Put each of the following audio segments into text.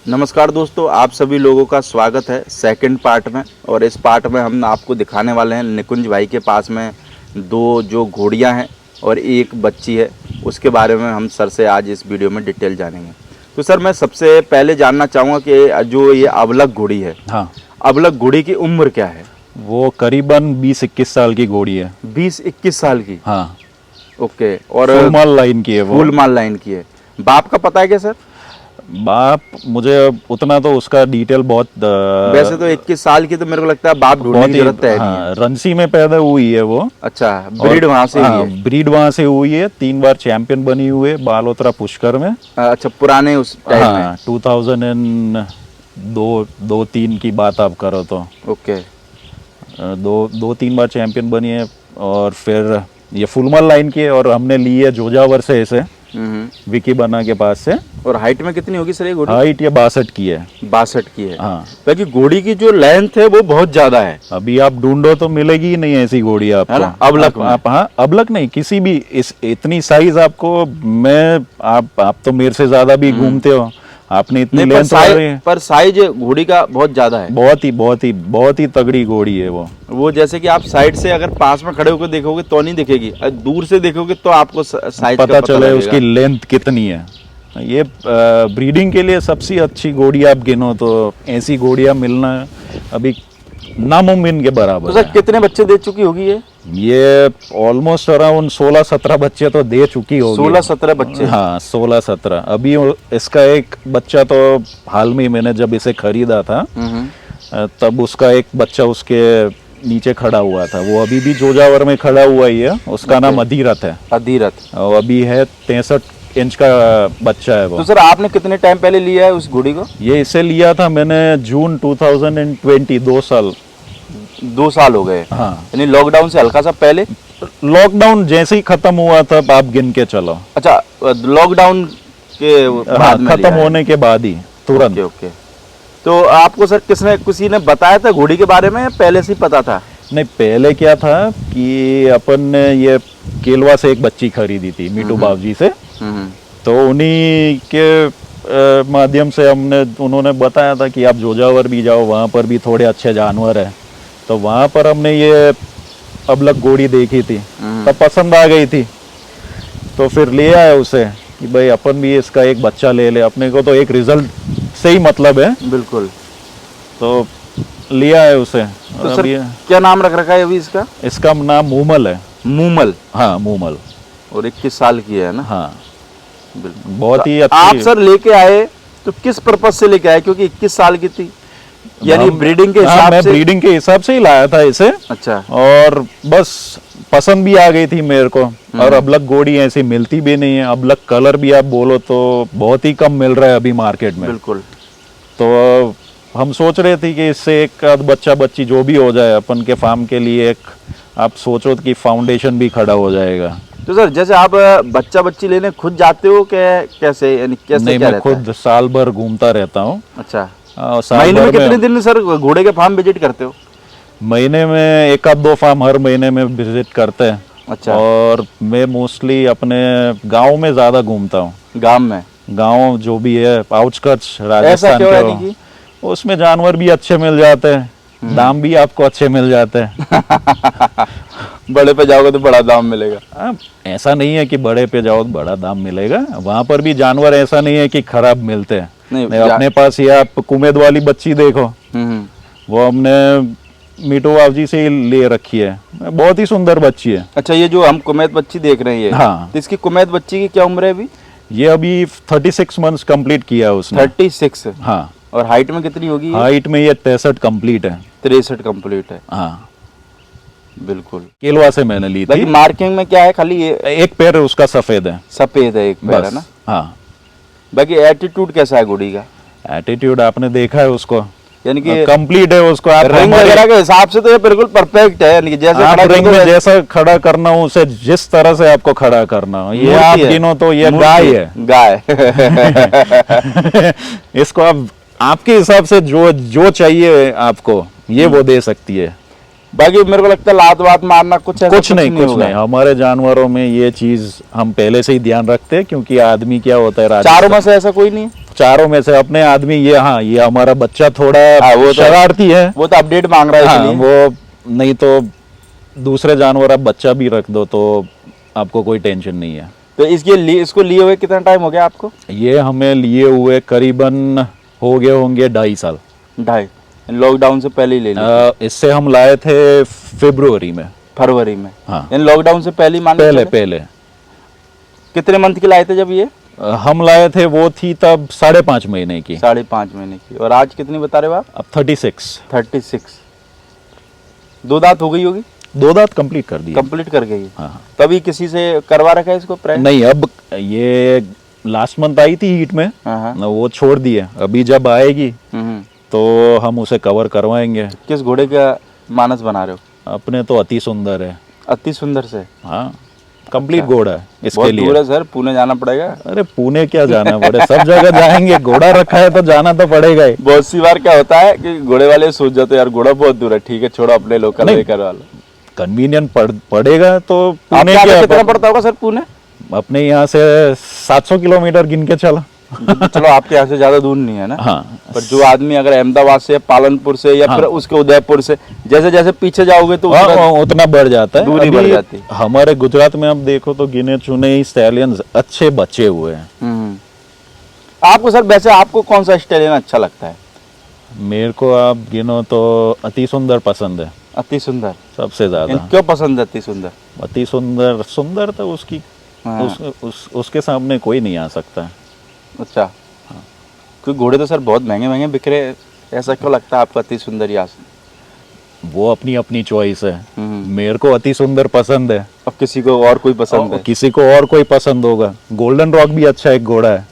नमस्कार दोस्तों, आप सभी लोगों का स्वागत है सेकंड पार्ट में। और इस पार्ट में हम आपको दिखाने वाले हैं निकुंज भाई के पास में दो जो घोड़ियां हैं और एक बच्ची है, उसके बारे में हम सर से आज इस वीडियो में डिटेल जानेंगे। तो सर, मैं सबसे पहले जानना चाहूँगा कि जो ये अबलग घोड़ी है, हाँ, अबलग घोड़ी की उम्र क्या है? वो करीबन 20-21 साल की घोड़ी है। 20-21 साल की? हाँ, ओके। और फुल माल लाइन की है वो। फुल माल लाइन की है। बाप का पता है क्या सर? बाप मुझे उतना तो उसका डिटेल बहुत वैसे तो 21 साल की तो मेरे को लगता है बाप ढूंढने की जरूरत है नहीं है। रंसी में पैदा हुई है वो। अच्छा, ब्रीड वहां से हुई है? ब्रीड वहां से हुई है। 3 बार चैंपियन बनी हुई है बालोतरा पुष्कर में। अच्छा, पुराने उस टाइम में? 2002-3 की बात आप करो तो। ओके। 2-3 बार चैंपियन बनी है। और फिर ये फुलमल लाइन की है और हमने ली है जोजावर से इसे, विकी बना के पास से। और हाइट में कितनी होगी सर ये घोड़ी? हाइट ये 62 की है। 62 की है? हाँ, बाकी घोड़ी की जो लेंथ है वो बहुत ज्यादा है। अभी आप ढूंढो तो मिलेगी ही नहीं ऐसी घोड़ी आपको, है ना? अबलग में? हाँ, अबलग नहीं, किसी भी इस इतनी साइज आपको आप तो मेरे से ज्यादा भी घूमते हो, आपने इतनी लेंथ पर साइज घोड़ी का बहुत ज्यादा है। बहुत ही तगड़ी घोड़ी है वो। जैसे कि आप साइड से अगर पास में खड़े होकर देखोगे तो नहीं दिखेगी, दूर से देखोगे तो आपको साइज पता चले उसकी लेंथ कितनी है। ये ब्रीडिंग के लिए सबसे अच्छी घोड़ी आप गिनो तो ऐसी घोड़ियां मिलना अभी नामुमकिन के बराबर तो सर, कितने बच्चे दे चुकी होगी ये ऑलमोस्ट अराउंड 16-17 बच्चे तो दे चुकी होगी। 16-17 बच्चे? हाँ, 16-17। अभी इसका एक बच्चा तो हाल में मैंने जब इसे खरीदा था तब उसका एक बच्चा उसके नीचे खड़ा हुआ था। वो अभी भी जोजावर में खड़ा हुआ ही है। उसका नाम अधीरथ है। अधीरथ? और अभी है 63 इंच का बच्चा है वो। तो सर, आपने कितने टाइम पहले लिया है उस घोड़ी को? ये इसे लिया था मैंने जून 2020, 2 साल हो गए? हाँ, यानी लॉकडाउन से हल्का सा पहले? लॉकडाउन जैसे ही खत्म हुआ तब आप गिन के चलो। अच्छा, लॉकडाउन के बाद में खत्म होने के बाद ही तुरंत। ओके। तो आपको सर किसी ने बताया था घोड़ी के बारे में, पहले से ही पता था? नहीं, पहले क्या था कि अपन ने ये केलवा से एक बच्ची खरीदी थी मीटू बाबजी से। तो उन्हीं के माध्यम से उन्होंने बताया था कि आप जोजावर भी जाओ, वहाँ पर भी थोड़े अच्छे जानवर है। तो वहाँ पर हमने ये अबलग घोड़ी देखी थी, तब पसंद आ गई थी। तो फिर ले आए उसे कि भाई अपन भी इसका एक बच्चा ले ले, अपने को तो एक रिजल्ट से ही मतलब है। बिल्कुल। तो लिया है उसे। तो सर, क्या नाम रख रखा है अभी इसका? इसका नाम मूमल है। मूमल? हाँ, मूमल। और 21 साल की है ना? हाँ, बिल्कुल। बहुत ही अच्छी। आप सर लेके आए तो किस पर्पज से लेके आए? क्योंकि 21 साल की थी, यानी ब्रीडिंग के हिसाब से? मैं ब्रीडिंग के हिसाब से ही लाया था इसे। अच्छा। और बस पसंद भी आ गई थी मेरे को। और अबलग घोड़ी ऐसी मिलती भी नहीं है। अबलग कलर भी आप बोलो तो बहुत ही कम मिल रहा है अभी मार्केट में। बिल्कुल। तो हम सोच रहे थे कि इससे एक बच्चा बच्ची जो भी हो जाए अपन के फार्म के लिए, एक आप सोचो कि फाउंडेशन भी खड़ा हो जाएगा। तो सर, जैसे आप बच्चा बच्ची लेने खुद जाते हो कैसे, यानी कैसे? नहीं, क्या मैं खुद साल भर घूमता रहता हूँ। अच्छा। साल महीने में भर कितने दिन सर घोड़े के फार्म विजिट करते हो? महीने में 1-2 फार्म हर महीने में विजिट करते हैं। अच्छा। और मैं मोस्टली अपने गांव में ज्यादा घूमता हूँ। गांव में? गांव जो भी है आउटस्कर्ट्स राजस्थान ऐसा क्यों के, है? उसमें जानवर भी अच्छे मिल जाते हैं, दाम भी आपको अच्छे मिल जाते हैं। बड़े पे जाओगे तो बड़ा दाम मिलेगा? ऐसा नहीं है कि बड़े पे जाओ तो बड़ा दाम मिलेगा। वहां पर भी जानवर ऐसा नहीं है कि खराब मिलते हैं। नहीं, अपने पास ये आप कुमेद वाली बच्ची देखो, वो हमने मीटू बाबजी से ही ले रखी है। बहुत ही सुंदर बच्ची है। अच्छा, ये जो हम कुमेद बच्ची देख रहे हैं, हाँ, तो इसकी कुमेद बच्ची की क्या उम्र है अभी? ये अभी 36 मंथ्स कंप्लीट किया है उसने। 36? हाँ। और हाइट में कितनी होगी? हाइट में ये 63 कंप्लीट है। 63 कंप्लीट है? हाँ, बिल्कुल। केलवा से मैंने ली थी। मार्किंग में क्या है? खाली ये एक पैर उसका सफेद है। सफेद है एक पैर, है ना? हाँ। बाकी एटीट्यूड कैसा है घोड़ी का? एटीट्यूड आपने देखा है उसको, यानी कि कंप्लीट है उसको। आप रिंग वगैरह के हिसाब से तो ये बिल्कुल परफेक्ट है, यानी कि जैसे आप रिंग में जैसा खड़ा करना हो उसे जिस तरह से आपको खड़ा करना हो। ये आप गिनो तो ये गाय है। गाय। इसको आप आपके हिसाब से जो चाहिए आपको ये वो दे सकती है। बाकी मेरे को लगता है लात वात मारना कुछ ऐसा कुछ नहीं होगा। हमारे जानवरों में ये चीज हम पहले से ही ध्यान रखते हैं, क्योंकि आदमी क्या होता है चारों में से ऐसा कोई नहीं है? चारों में से अपने आदमी ये, हाँ ये हमारा बच्चा थोड़ा वो तो शरारती है, वो तो अपडेट मांग रहा है हाँ, इसलिए। वो नहीं तो दूसरे जानवर आप बच्चा भी रख दो तो आपको कोई टेंशन नहीं है। तो इसको लिए हुए कितना टाइम हो गया आपको? ये हमें लिए हुए करीबन हो गए होंगे 2.5 साल। 2.5? लॉकडाउन से पहले ही ले लिया? इससे हम लाए थे फरवरी में। हाँ, लॉकडाउन से पहले ही मान पहले। कितने मंथ की लाए थे जब ये? हम लाए थे वो थी तब 5.5 महीने की। 5.5 महीने की। और आज कितनी बता रहे हो आप? अब 36। 36। 2 दांत हो गई होगी? 2 दांत कंप्लीट कर दिए। कंप्लीट कर गई? हाँ। तभी किसी से करवा रखा है इसको प्राइस? नहीं, अब ये लास्ट मंथ आई थी हीट में, हाँ। वो छोड़ दिए। अभी जब आएगी तो हम उसे कवर करवाएंगे। किस घोड़े का मानस बना रहे हो? अपने तो अति सुंदर है। अति सुंदर से? हाँ, कंप्लीट घोड़ा है इसके बहुत लिए। दूर है सर, पुणे जाना पड़ेगा। अरे पुणे क्या जाना पड़े, सब जगह जाएंगे, घोड़ा रखा है तो जाना तो पड़ेगा ही। बहुत सी बार क्या होता है कि घोड़े वाले सोच जाते यार घोड़ा बहुत दूर है, ठीक है छोड़ो अपने लोकल लेकर वाला। कन्वीनियंट पड़ेगा तो पुणे कितना पड़ता होगा सर पुणे? अपने यहाँ से 700 किलोमीटर गिन के चला। चलो आपके यहाँ से ज्यादा दूर नहीं है ना? हाँ। पर जो आदमी अगर अहमदाबाद से, पालनपुर से या फिर उसके उदयपुर से जैसे जैसे पीछे जाओगे तो उतना बढ़ जाता है, दूरी बढ़ जाती है। हमारे गुजरात में आप देखो तो गिने चुने ही स्टैलियंस अच्छे बचे हुए हैं। आपको सर वैसे आपको कौन सा स्टैलियन अच्छा लगता है? मेरे को आप गिनो तो अति सुंदर पसंद है। अति सुंदर सबसे ज्यादा। क्यों पसंद है अति सुंदर? अति सुंदर तो उसकी उसके सामने कोई नहीं आ सकता। अच्छा, क्योंकि घोड़े तो सर बहुत महंगे महंगे बिक रहे, ऐसा क्यों लगता है आपको अति सुंदर ही? वो अपनी अपनी चॉइस है। मेरे को अति सुंदर पसंद है, अब किसी को और कोई पसंद है, किसी को और कोई पसंद होगा। गोल्डन रॉक भी अच्छा एक घोड़ा है।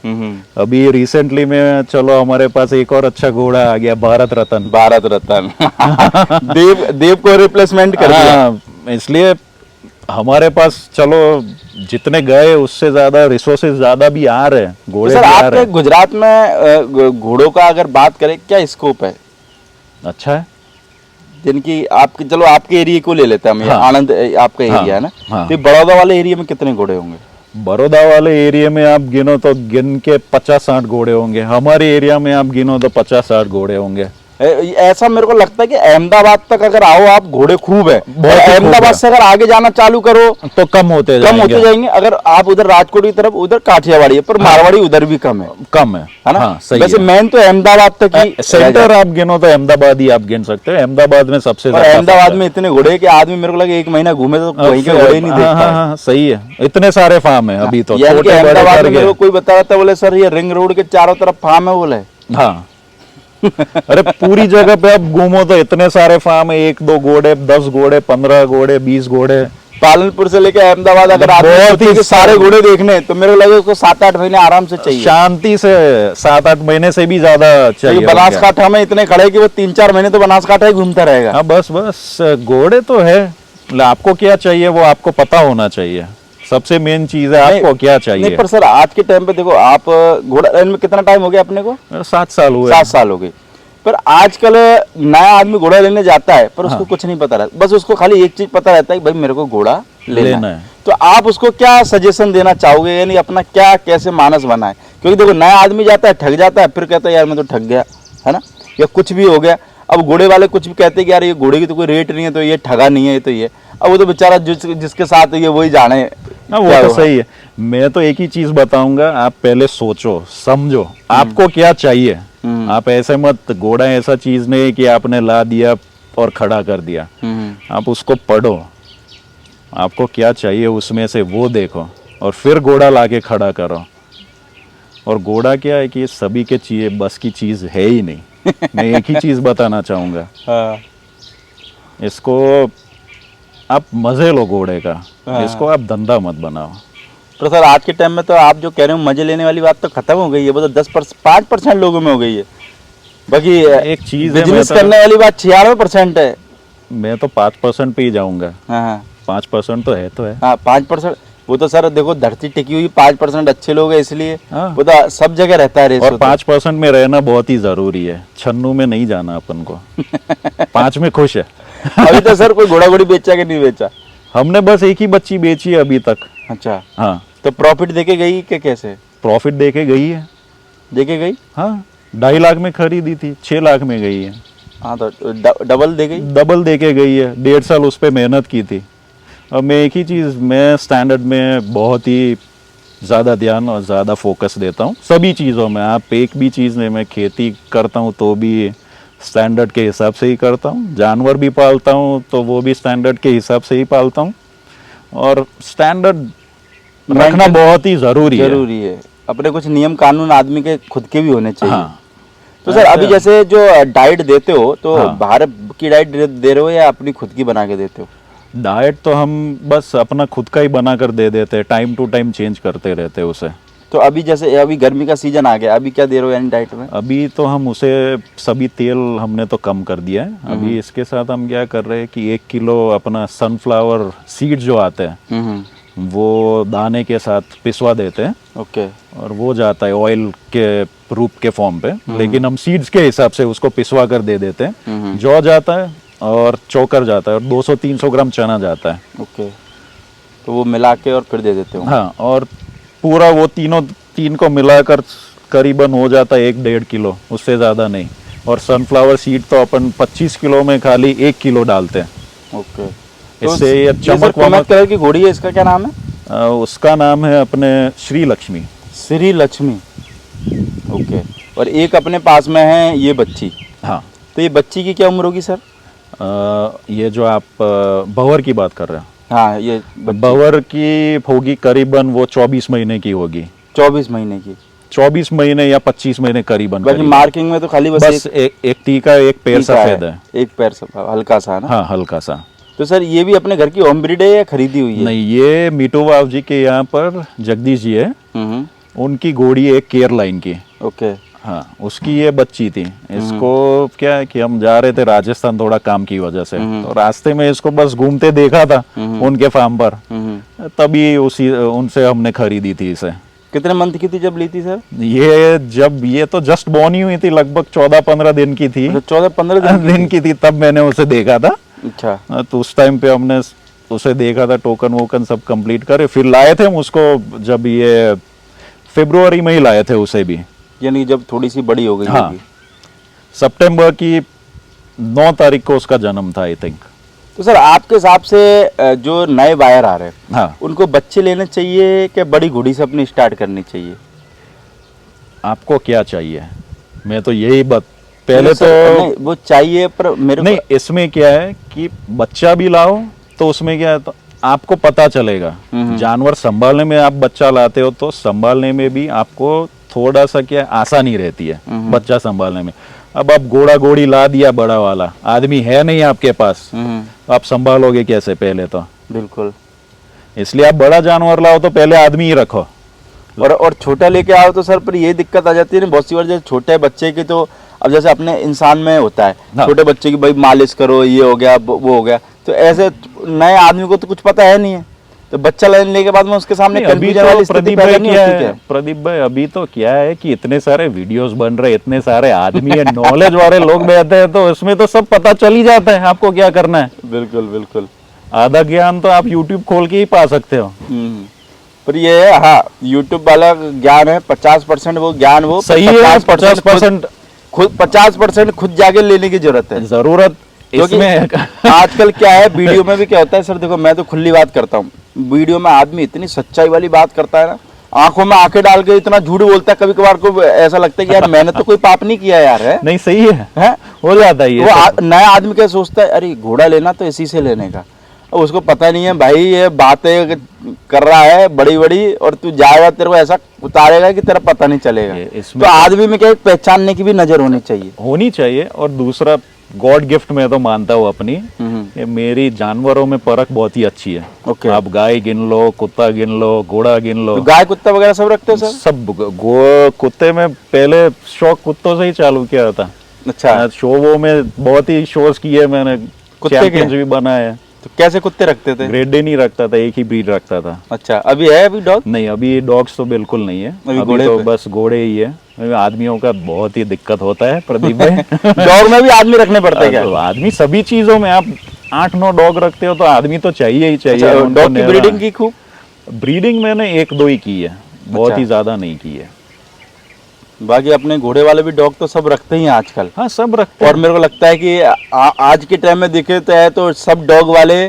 अभी रिसेंटली में चलो हमारे पास एक और अच्छा घोड़ा आ गया, भारत रत्न। देव को रिप्लेसमेंट कर दिया। इसलिए हमारे पास चलो जितने गए उससे ज्यादा रिसोर्सेज ज्यादा भी आ रहे हैं, घोड़े सर भी आ रहे आपके गुजरात में घोड़ों का अगर बात करें क्या स्कोप है? अच्छा है। जिनकी आपके, चलो आपके एरिया को ले लेते हैं हम, आनंद आपका एरिया है ना, तो बड़ौदा वाले एरिया में कितने घोड़े होंगे? बड़ौदा वाले एरिया में आप गिनो तो गिन के 50-60 घोड़े होंगे। हमारे एरिया में आप गिनो तो 50-60 घोड़े होंगे। ऐसा मेरे को लगता है कि अहमदाबाद तक अगर आओ आप घोड़े खूब है, अहमदाबाद से अगर आगे जाना चालू करो तो कम होते जाएंगे। अगर आप उधर राजकोट की तरफ, उधर काठियावाड़ी है, पर मारवाड़ी उधर भी कम है ना? हाँ, सही वैसे मेन तो अहमदाबाद तक ही सेंटर आप गिनो तो अहमदाबाद ही आप गिन सकते हो। अहमदाबाद में सबसे ज्यादा। अहमदाबाद में इतने घोड़े कि आदमी मेरे को लगे 1 महीना घूमे तो वहीं के घोड़े नहीं देख पाए। सही है, इतने सारे फार्म है अभी तो। अहमदाबाद में मेरे को कोई बता रहा था, बोले सर ये रिंग रोड के चारों तरफ फार्म है, बोले हाँ। अरे पूरी जगह पे आप घूमो तो इतने सारे फार्म है, 1-2 घोड़े, 10 घोड़े, 15 घोड़े, 20 घोड़े। पालनपुर से लेकर अहमदाबाद अगर आप सारे घोड़े देखने तो मेरे को लगे उसको 7-8 महीने आराम से चाहिए, शांति से 7-8 महीने से भी ज्यादा चाहिए। बनासकाठा में इतने खड़े कि वो 3-4 महीने तो बनासकाठा ही घूमता रहेगा। हाँ बस घोड़े तो है, आपको क्या चाहिए वो आपको पता होना चाहिए। सबसे मेन चीज है आपको क्या चाहिए। नहीं पर सर आज के टाइम पे देखो आप घोड़ा में कितना टाइम हो गया अपने को? 7 साल हुए। 7 साल हो गए। पर आजकल नया आदमी घोड़ा लेने जाता है पर उसको कुछ नहीं पता रहता, बस उसको खाली एक चीज पता रहता है कि भाई मेरे को घोड़ा लेना है। तो आप उसको क्या सजेशन देना चाहोगे, यानी अपना क्या कैसे मानस बनाए? क्योंकि देखो नया आदमी जाता है, ठग जाता है, फिर कहता है यार मैं तो ठग गया, है ना, या कुछ भी हो गया। अब घोड़े वाले कुछ भी कहते हैं कि यार ये घोड़े की तो कोई रेट नहीं है, तो ये ठगा नहीं है, ये तो ये। अब वो तो बेचारा जिसके साथ ये वही जाने। वो तो सही है। मैं तो एक ही चीज बताऊंगा, आप पहले सोचो समझो आपको क्या चाहिए। आप ऐसे मत, घोड़ा ऐसा चीज नहीं कि आपने ला दिया और खड़ा कर दिया। आप उसको पढ़ो, आपको क्या चाहिए उसमें से वो देखो और फिर घोड़ा लाके खड़ा करो। और घोड़ा क्या है कि ये सभी के चाहिए बस की चीज है ही नहीं। मैं एक ही चीज बताना चाहूंगा, इसको आप मजे लो घोड़े का, इसको आप धंधा मत बनाओ। तो सर आज के टाइम में तो आप जो कह रहे हो मजे लेने वाली बात तो खत्म हो गई है, वो तो 5% लोगों में हो गई है। बाकी एक चीज बिजनेस करने वाली बात 96% है। मैं तो 5% पे ही जाऊंगा। 5% तो है। हाँ 5%। वो तो सर देखो धरती टिकी हुई 5% अच्छे लोग हैं, इसलिए वो तो सब जगह रहता है रेस। और 5% में रहना बहुत ही जरूरी है, 96 में नहीं जाना अपन को। 5 में खुश है। अभी तो सर कोई घोड़ा घोड़ी बेचा कि नहीं बेचा? हमने बस एक ही बच्ची बेची है अभी तक। अच्छा, हाँ, तो प्रॉफिट देके गई कि कैसे? प्रॉफिट देके गई है। देके गई? हाँ, 2.5 लाख में खरीदी थी, 6 लाख में गई है। हाँ, तो डबल दे गई? डबल देके गई है। 1.5 साल उस पर मेहनत की थी। अब मैं एक ही चीज़, मैं स्टैंडर्ड में बहुत ही ज़्यादा ध्यान और ज़्यादा फोकस देता हूँ सभी चीज़ों में। आप एक भी चीज़ नहीं, मैं खेती करता हूँ तो भी स्टैंडर्ड के हिसाब से ही करता हूँ, जानवर भी पालता हूँ तो वो भी स्टैंडर्ड के हिसाब से ही पालता हूँ। और स्टैंडर्ड रखना बहुत ही ज़रूरी है। अपने कुछ नियम कानून आदमी के खुद के भी होने चाहिए। हाँ। तो सर अभी जैसे जो डाइट देते हो तो हाँ। बाहर की डाइट दे रहे हो या अपनी खुद की बना के देते हो? डाइट तो हम बस अपना खुद का ही बना कर दे देते हैं, टाइम टू टाइम चेंज करते रहते हैं उसे। तो अभी जैसे अभी गर्मी का सीजन आ गया, अभी क्या दे रहे हो यानी डाइट में? अभी तो हम उसे सभी तेल हमने तो कम कर दिया है। अभी इसके साथ हम क्या कर रहे हैं कि 1 किलो अपना सनफ्लावर सीड जो आते हैं वो दाने के साथ पिसवा देते हैं। ओके। और वो जाता है ऑयल के रूप के फॉर्म पे, लेकिन हम सीड्स के हिसाब से उसको पिसवा कर दे देते हैं। जौ जाता है और चोकर जाता है और 200-300 ग्राम चना जाता है। ओके, तो वो मिला के और फिर दे देते हो? हाँ, और पूरा वो तीन को मिलाकर करीबन हो जाता है 1-1.5 किलो, उससे ज़्यादा नहीं। और सनफ्लावर सीड तो अपन 25 किलो में खाली 1 किलो डालते हैं। ओके। इससे ये चमक कलर की घोड़ी है, इसका क्या नाम है? उसका नाम है अपने श्री लक्ष्मी। श्री लक्ष्मी, ओके। और एक अपने पास में है ये बच्ची। हाँ। तो ये बच्ची की क्या उम्र होगी सर? ये जो आप बवर की बात कर रहे हो? हाँ, ये बवर की होगी करीबन वो 24 महीने की होगी। 24 महीने की? 24 महीने या 25 महीने करीबन। मार्किंग में तो खाली बस एक टीका, एक पैर सफेद है। एक पैर हल्का सा ना? हाँ, हल्का सा। तो सर ये भी अपने घर की होम ब्रीड है या खरीदी हुई है? नहीं, ये मीटू बाबू जी के यहाँ पर जगदीश जी है, उनकी घोड़ी है केयर लाइन की। ओके। हाँ, उसकी ये बच्ची थी। इसको क्या है कि हम जा रहे थे राजस्थान थोड़ा काम की वजह से, तो रास्ते में इसको बस घूमते देखा था उनके फार्म पर, तभी उनसे हमने खरीदी थी इसे। कितने मंथ की थी जब ली थी सर? ये तो जस्ट बॉर्न ही हुई थी, लगभग 14-15 दिन की थी। 14-15 दिन की थी तब मैंने उसे देखा था। अच्छा। तो उस टाइम पे हमने उसे देखा था, टोकन वोकन सब कंप्लीट करे, फिर लाए थे हम उसको। जब ये फरवरी में ही लाए थे उसे भी, यानी जब थोड़ी सी बड़ी हो गई। हाँ, सितंबर की 9 तारीख को उसका जन्म था आई थिंक। तो सर आपके हिसाब से जो नए बायर आ रहे हैं, हाँ, उनको बच्चे लेने चाहिए कि बड़ी घोड़ी से अपनी स्टार्ट करनी चाहिए? आपको क्या चाहिए? मैं तो यही पहले तो नहीं, वो चाहिए पर मेरे नहीं, इसमें क्या है कि बच्चा भी लाओ तो उसमें क्या है, तो आपको पता चलेगा। जानवर संभालने में आप बच्चा लाते हो तो संभालने में भी आपको थोड़ा सा क्या आसानी रहती है बच्चा संभालने में। अब आप घोड़ा घोड़ी ला दिया बड़ा वाला, आदमी है नहीं आपके पास, आप संभालोगे कैसे? पहले तो बिल्कुल, इसलिए आप बड़ा जानवर लाओ तो पहले आदमी ही रखो। और छोटा लेके आओ तो सर पर ये दिक्कत आ जाती है ना बहुत सी बार, जैसे छोटे बच्चे की, तो अब जैसे अपने इंसान में होता है, छोटे बच्चे की भाई मालिश करो, ये हो गया वो हो गया, तो ऐसे नए आदमी को तो कुछ पता है नहीं है, तो बच्चा लेने के बाद में उसके सामने प्रदीप भाई अभी तो क्या है कि इतने सारे वीडियोस बन रहे, इतने सारे आदमी है, नॉलेज वाले लोग बैठे हैं, तो इसमें तो सब पता चल ही जाता है आपको क्या करना है। बिल्कुल बिल्कुल, आधा ज्ञान तो आप YouTube खोल के ही पा सकते हो। पर ये है, हाँ, YouTube वाला ज्ञान है 50%, वो ज्ञान वो सही है, 50% खुद 50% खुद जाके लेने की जरूरत है। जरूरत इसमें आजकल क्या है, वीडियो में भी क्या होता है सर, देखो मैं तो खुली बात करता हूँ, वीडियो में आदमी इतनी सच्चाई वाली बात करता है ना, आंखों में आंखें डाल के इतना झूठ बोलता है, कभी कभार को ऐसा लगता है कि यार मैंने तो कोई पाप नहीं किया यार। है नहीं, सही है? हो जाता है ये। वो नया आदमी क्या सोचता है, अरे घोड़ा लेना तो इसी से लेने का, उसको पता नहीं है भाई ये बातें कर रहा है बड़ी बड़ी, और तू जाएगा तेरे को ऐसा उतारेगा कि तेरा पता नहीं चलेगा। तो आदमी में क्या पहचानने की भी नजर होनी चाहिए। और दूसरा गॉड गिफ्ट में तो मानता हूँ अपनी, मेरी जानवरों में परख बहुत ही अच्छी है। आप गाय गिन लो, कुत्ता गिन लो, घोड़ा गिन लो। तो गाय कुत्ता वगैरह सब रखते हो सर? सब। कुत्ते में पहले शौक कुत्तों से ही चालू किया था। अच्छा। शो में बहुत ही शोज किए मैंने, चैंपियंस भी बनाए। तो कैसे कुत्ते रखते थे? ग्रेड नहीं रखता था, एक ही ब्रीड रखता था। अच्छा, अभी है अभी डॉग? नहीं, अभी डॉग्स तो बिल्कुल नहीं है, अभी तो बस घोड़े ही है। आदमियों का बहुत ही दिक्कत होता है प्रदीप भाई। डॉग में भी आदमी रखने पड़ते हैं क्या? आदमी सभी चीजों में, आप 8-9 डॉग रखते हो तो आदमी तो चाहिए ही चाहिए। अच्छा, उनको डॉग की नहलाना ब्रीडिंग है। की खूब? ब्रीडिंग मैंने 1-2 ही की है, बहुत अच्छा। ही ज्यादा नहीं की है। बाकी अपने घोड़े वाले भी डॉग तो सब रखते ही हैं आजकल। हाँ, सब रखते और हैं। मेरे को लगता है कि आज के टाइम में देखे तो है तो सब डॉग वाले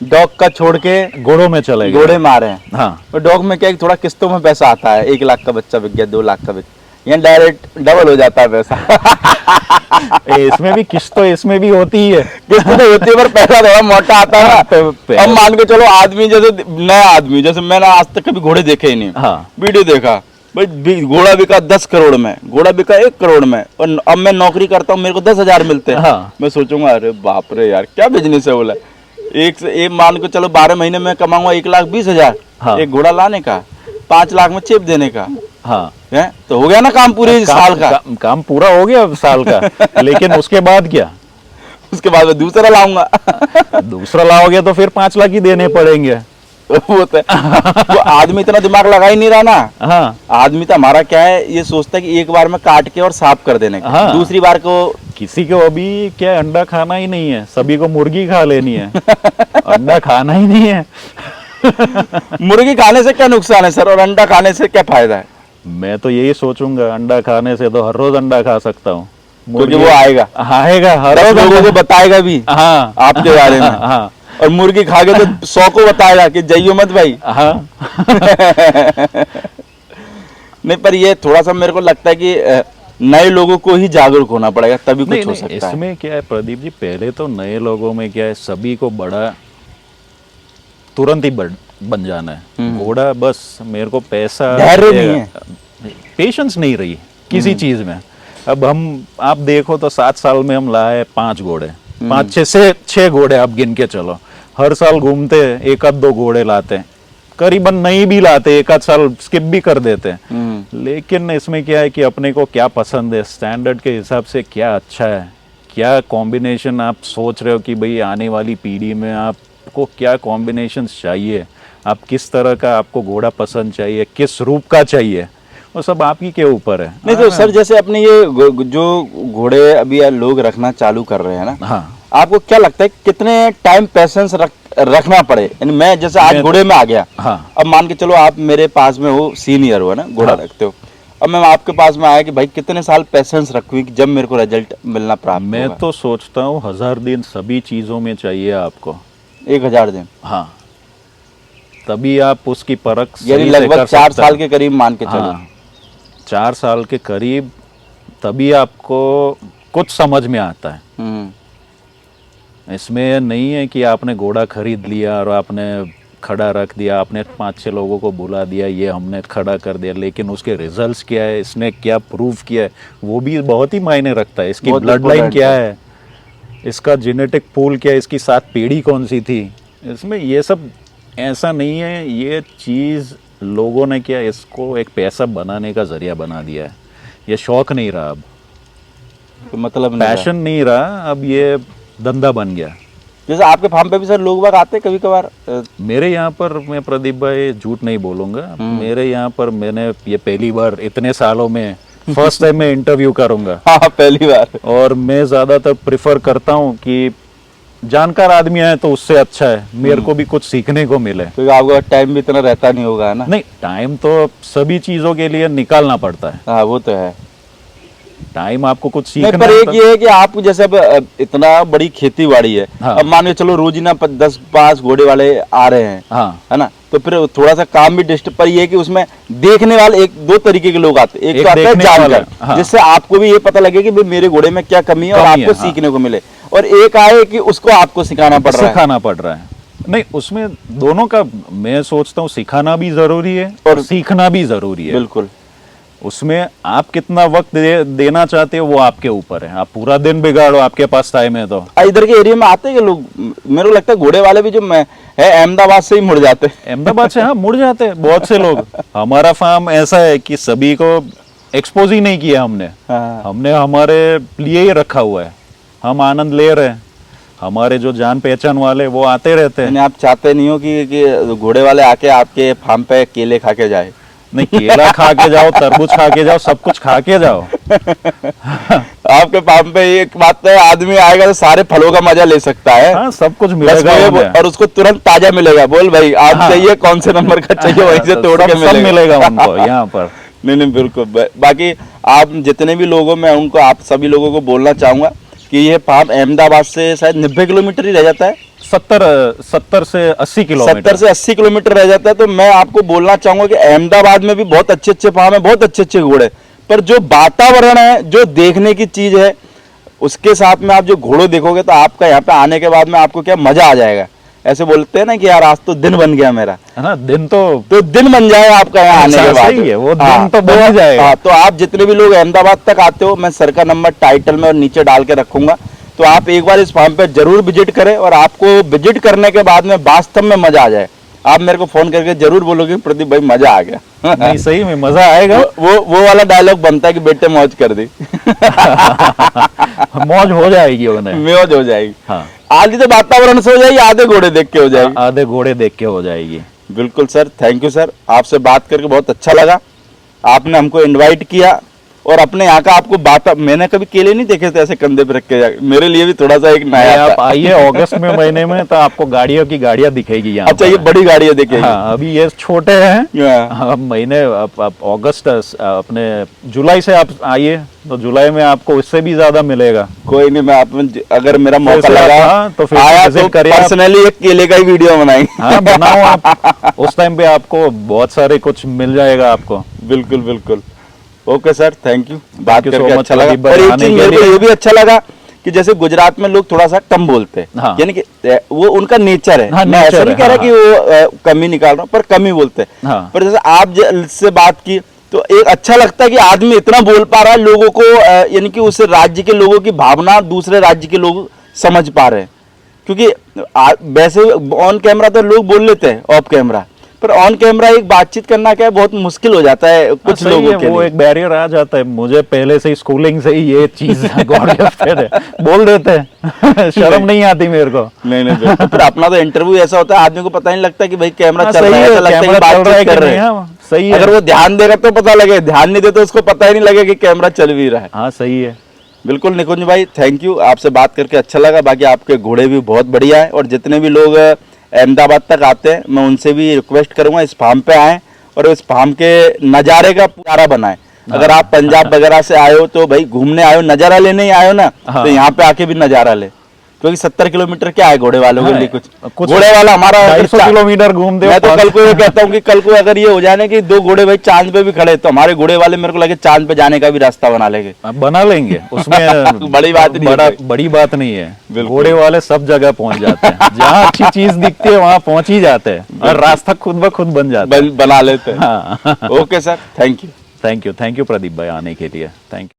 डॉग का छोड़ के घोड़ों में चले गए। घोड़े मारे हैं। हाँ, और डॉग में क्या है कि थोड़ा किस्तों में पैसा आता है, 1 लाख का बच्चा बिक गया, 2 लाख का बिक, यहाँ डायरेक्ट डबल हो जाता है पैसा। इसमें भी किस्त तो इसमें भी होती ही है। किस्त तो होती है पर पैसा थोड़ा मोटा आता है ना। अब मान के चलो आदमी जैसे नया आदमी, जैसे मैंने आज तक कभी घोड़े देखे ही नहीं, हाँ, वीडियो देखा भाई, घोड़ा बिका 10 करोड़ में, घोड़ा बिका 1 करोड़ में, और अब मैं नौकरी करता हूँ, मेरे को 10,000 मिलते हैं। हाँ। मैं सोचूंगा अरे बाप रे यार क्या बिजनेस है। बोला एक से एक मान के चलो 12 महीने में कमाऊंगा 1,20,000 हाँ। एक घोड़ा लाने का, 5 लाख में चेप देने का हाँ, है, तो हो गया ना काम पूरे साल का। काम पूरा हो गया साल का। लेकिन उसके बाद क्या? उसके बाद मैं दूसरा लाऊंगा। दूसरा लाओगे तो फिर 5 लाख ही देने पड़ेंगे। वो तो वो आदमी इतना दिमाग लगा ही नहीं रहा ना। हाँ, आदमी तो हमारा क्या है, ये सोचता है कि एक बार में काट के और साफ कर देने का, हाँ। दूसरी बार को किसी को अभी क्या अंडा खाना ही नहीं है, सभी को मुर्गी खा लेनी है। अंडा खाना ही नहीं है। मुर्गी खाने से क्या नुकसान है सर, और अंडा खाने से क्या फायदा है? मैं तो यही सोचूंगा, अंडा खाने से तो हर रोज अंडा खा सकता हूँ। क्योंकि वो आएगा हर 10 रोज लोगों को बताएगा भी हाँ, आपके बारे में। हाँ, और मुर्गी खा के तो 100 को बताएगा कि जाइयो मत भाई। हाँ। नहीं, पर ये थोड़ा सा मेरे को लगता है कि नए लोगों को ही जागरूक होना पड़ेगा, तभी नहीं, कुछ हो नहीं, सकता है। इसमें क्या है प्रदीप जी, पहले तो नए लोगों में क्या है, सभी को बड़ा तुरंत ही बन जाना है। घोड़ा बस मेरे को पैसा, धैर्य नहीं है, पेशेंस नहीं रही किसी चीज में। अब आप देखो तो 7 साल में हम लाए 5 घोड़े, 5-6 घोड़े आप गिन के चलो। हर साल घूमते 1-2 घोड़े लाते, करीबन नहीं भी लाते, 1 साल स्किप भी कर देते। लेकिन इसमें क्या है कि अपने को क्या पसंद है, स्टैंडर्ड के हिसाब से क्या अच्छा है, क्या कॉम्बिनेशन आप सोच रहे हो कि भाई आने वाली पीढ़ी में आपको क्या कॉम्बिनेशन चाहिए, आप किस तरह का आपको घोड़ा पसंद चाहिए, किस रूप का चाहिए, वो सब आपकी के ऊपर है। नहीं तो सर जैसे अपने ये जो घोड़े अभी लोग रखना चालू कर रहे हैं ना, हाँ, आपको क्या लगता है कितने टाइम पेशेंस रखना पड़े? यानी मैं जैसे आज घोड़े में आ गया, हाँ, अब मान के चलो आप मेरे पास में हो, सीनियर हो ना, घोड़ा हाँ। रखते हो, अब मैं आपके पास में आया कि भाई कितने साल पेशेंस रखूं कि जब मेरे को रिजल्ट मिलना प्राप्त मैं होगा? तो सोचता हूँ 1000 दिन सभी चीजों में चाहिए आपको। 1000 दिन? हाँ, तभी आप उसकी परख यानी सही से लगभग कर 4 सकते साल हैं। के करीब मान के चलो। हाँ, 4 साल के करीब, तभी आपको कुछ समझ में आता है। इसमें नहीं है कि आपने घोड़ा खरीद लिया और आपने खड़ा रख दिया, आपने 5-6 लोगों को बुला दिया, ये हमने खड़ा कर दिया, लेकिन उसके रिजल्ट्स क्या है, इसने क्या प्रूव किया है, वो भी बहुत ही मायने रखता है। इसकी बहुत ब्लड लाइन important क्या है, इसका जेनेटिक पूल क्या है, इसकी 7 पीढ़ी कौन सी थी, इसमें ये सब ऐसा नहीं है। ये चीज़ लोगों ने क्या, इसको एक पैसा बनाने का जरिया बना दिया है। ये शौक नहीं रहा, अब तो मतलब नहीं रहा। पैशन नहीं रहा, अब ये धंधा बन गया। जैसे आपके फार्म पे भी सर लोग बाग आते हैं कभी कभार? मेरे यहाँ पर, मैं प्रदीप भाई झूठ नहीं बोलूँगा, मेरे यहाँ पर मैंने ये पहली बार इतने सालों में फर्स्ट टाइम मैं इंटरव्यू करूँगा। हाँ, पहली बार। और मैं ज़्यादातर प्रिफर करता हूँ कि जानकार आदमी आए तो उससे अच्छा है मेरे को भी कुछ सीखने को मिले। क्योंकि आपका टाइम भी इतना रहता नहीं होगा, है ना? नहीं, टाइम तो सभी चीज़ों के लिए निकालना पड़ता है। हाँ, वो तो है। टाइम आपको कुछ नहीं, सीखना पर एक होता- ये है कि आप जैसे अब इतना बड़ी खेती बाड़ी है, हाँ। अब मान के चलो रोजीना 10-5 घोड़े वाले आ रहे हैं, हाँ, है ना, तो फिर थोड़ा सा काम भी डिस्टर्ब। पर ये है कि उसमें देखने वाले 1-2 तरीके के लोग आते हैं। एक एक तो आता है देखने वाला, जानकर, हाँ। जिससे आपको भी ये पता लगे कि भाई मेरे घोड़े में क्या कमी है और कमी है, आपको हाँ। सीखने को मिले। और एक आए कि उसको आपको सिखाना पड़ रहा है। सिखाना पड़ रहा है। नहीं, उसमें दोनों का मैं सोचता हूँ, सिखाना भी जरूरी है और सीखना भी जरूरी है। बिल्कुल। उसमें आप कितना वक्त देना चाहते हो वो आपके ऊपर है। आप पूरा दिन बिगाड़ो, आपके पास टाइम है तो। इधर के एरिया में आते हैं लोग, मेरे को लगता है घोड़े वाले भी जो है अहमदाबाद से ही मुड़ जाते हैं। अहमदाबाद से हाँ मुड़ जाते हैं बहुत से लोग। हमारा फार्म ऐसा है कि सभी को एक्सपोज ही नहीं किया हमने। हाँ। हमने हमारे लिए ही रखा हुआ है, हम आनंद ले रहे हैं। हमारे जो जान पहचान वाले वो आते रहते हैं। आप चाहते नहीं हो कि घोड़े वाले आके आपके फार्म पे केले खा के जाए? नहीं, केला खा के जाओ, तरबूज खा के जाओ, सब कुछ खा के जाओ। आपके फार्म पे एक बात तो है, आदमी आएगा तो सारे फलों का मजा ले सकता है। हाँ, सब कुछ बस मिलेगा उन्हें। और उसको तुरंत ताजा मिलेगा। बोल भाई आप हाँ। चाहिए कौन से नंबर का चाहिए, वहीं से तोड़ के सब मिलेगा उनको यहाँ पर। नहीं नहीं बिल्कुल। बाकी आप जितने भी लोगों में उनको, आप सभी लोगों को बोलना चाहूंगा कि ये फार्म अहमदाबाद से शायद 90 किलोमीटर ही रह जाता है, 70 से 80 किलोमीटर। 70 से 80 किलोमीटर रह जाता है। तो मैं आपको बोलना चाहूंगा कि अहमदाबाद में भी बहुत अच्छे अच्छे फार्म है, बहुत अच्छे अच्छे घोड़े, पर जो वातावरण है, जो देखने की चीज है, उसके साथ में आप जो घोड़े देखोगे तो आपका यहाँ पे आने के बाद में आपको क्या मजा आ जाएगा। ऐसे बोलते हैं ना कि यार आज तो दिन बन गया मेरा, है ना, दिन तो दिन बन जाएगा आपका यहाँ आने के बाद। सही है, वो दिन तो बन ही जाएगा। हाँ, तो आप जितने भी लोग अहमदाबाद तक आते हो, मैं सर का नंबर टाइटल में और नीचे डाल के रखूंगा, तो आप एक बार इस फार्म पे जरूर विजिट करें, और आपको विजिट करने के बाद में वास्तव में मजा आ जाए। आप मेरे को फोन करके जरूर बोलोगे प्रदीप भाई मजा आ गया। नहीं, सही में मजा आएगा। वो वाला डायलॉग बनता है कि बेटे मौज कर दी। मौज हो जाएगी उन्हें, मौज हो जाएगी। हाँ, आधी तो वातावरण से हो जाएगी, आधे घोड़े देख के हो जाएगी। आधे घोड़े देख के हो जाएगी। बिल्कुल सर, थैंक यू सर, आपसे बात करके बहुत अच्छा लगा। आपने हमको इनवाइट किया और अपने यहाँ का आपको बात, मैंने कभी केले नहीं देखे थे ऐसे कंधे पे रख के, मेरे लिए भी थोड़ा सा एक नया। आप आइए अगस्त में महीने में, तो आपको गाड़ियों की गाड़ियां दिखेगी यहाँ। अच्छा, ये बड़ी गाड़ी है देखिए। हाँ, अभी ये छोटे हैं। हाँ। अब महीने अगस्त अपने जुलाई से आप आइए, तो जुलाई में आपको इससे भी ज्यादा मिलेगा। कोई नहीं, मैं आप अगर मेरा मौका से लगा हाँ, तो फिर आया visit तो करिए आप। पर्सनली एक केले का ही वीडियो बनाएंगे। हाँ, बनाओ आप। उस टाइम पे आपको बहुत सारे कुछ मिल जाएगा आपको। बिल्कुल बिल्कुल। ओके सर, थैंक यू, बात you so करके much अच्छा लगा। प्रदीप भाई और एक आने चीज के मेरे को लिए। ये भी अच्छा लगा कि जैसे गुजरात में लोग थोड़ा सा कम बोलते हैं, हाँ। यानी कि वो उनका नेचर है। हाँ, मैं ऐसा nature नहीं है, कह रहा हाँ, कि वो कम ही निकाल रहा हूँ, पर कम ही बोलते हैं। हाँ। पर जैसे आप से बात की तो एक अच्छा लगता है कि आदमी इतना बोल पा रहा है, लोगों को यानी कि उस राज्य के लोगों की भावना दूसरे राज्य के लोग समझ पा रहे हैं। क्योंकि वैसे ऑन कैमरा तो लोग बोल लेते हैं, ऑफ कैमरा, पर ऑन कैमरा एक बातचीत करना क्या है बहुत मुश्किल हो जाता है कुछ सही लोगों है, के वो लिए। एक बैरियर आ जाता है। मुझे पहले से ही स्कूलिंग से ही ये चीज बोल देते हैं। शर्म नहीं आती मेरे को। नहीं नहीं बिल्कुल। फिर अपना तो इंटरव्यू ऐसा होता है, आदमी को पता नहीं लगता कि भाई कैमरा हाँ, चल सही रहा है, है, ऐसा लगता है कि कैमरा चल रहा है बातचीत कि कर रहे नहीं, हैं। हाँ, सही है। अगर वो ध्यान देगा तो पता लगे, ध्यान नहीं दे तो उसको पता ही नहीं लगे कि कैमरा चल भी रहा है। हाँ, सही है। बिल्कुल निकुंज भाई, थैंक यू, आपसे बात करके अच्छा लगा। बाकी आपके घोड़े भी बहुत बढ़िया है, और जितने भी लोग अहमदाबाद तक आते हैं, मैं उनसे भी रिक्वेस्ट करूंगा इस फार्म पे आएँ और इस फार्म के नज़ारे का पुकारा बनाएं। अगर आप पंजाब वगैरह से आए हो तो भाई घूमने आए हो, नज़ारा लेने ही आए हो ना, तो यहाँ पे आके भी नज़ारा ले, क्योंकि 70 किलोमीटर क्या है घोड़े वालों के लिए। कुछ घोड़े वाला हमारा 250 किलोमीटर घूम दे। मैं तो कल को ये कहता हूँ कि कल को अगर ये हो जाए कि 2 घोड़े भाई चांद पे भी खड़े, तो हमारे घोड़े वाले मेरे को लगे चांद पे जाने का भी रास्ता बना लेंगे। बना लेंगे उसमें। बड़ी बात नहीं है। बड़ी बात नहीं है। बिल्कुल। घोड़े वाले सब जगह पहुंच जाते हैं। जहाँ अच्छी चीज दिखती है वहाँ पहुंच ही जाते हैं, और रास्ता खुद ब खुद बन जाता है। बना लेते हैं। हाँ। Okay sir, thank you. Thank you Pradeep भाई आने के लिए। Thank you.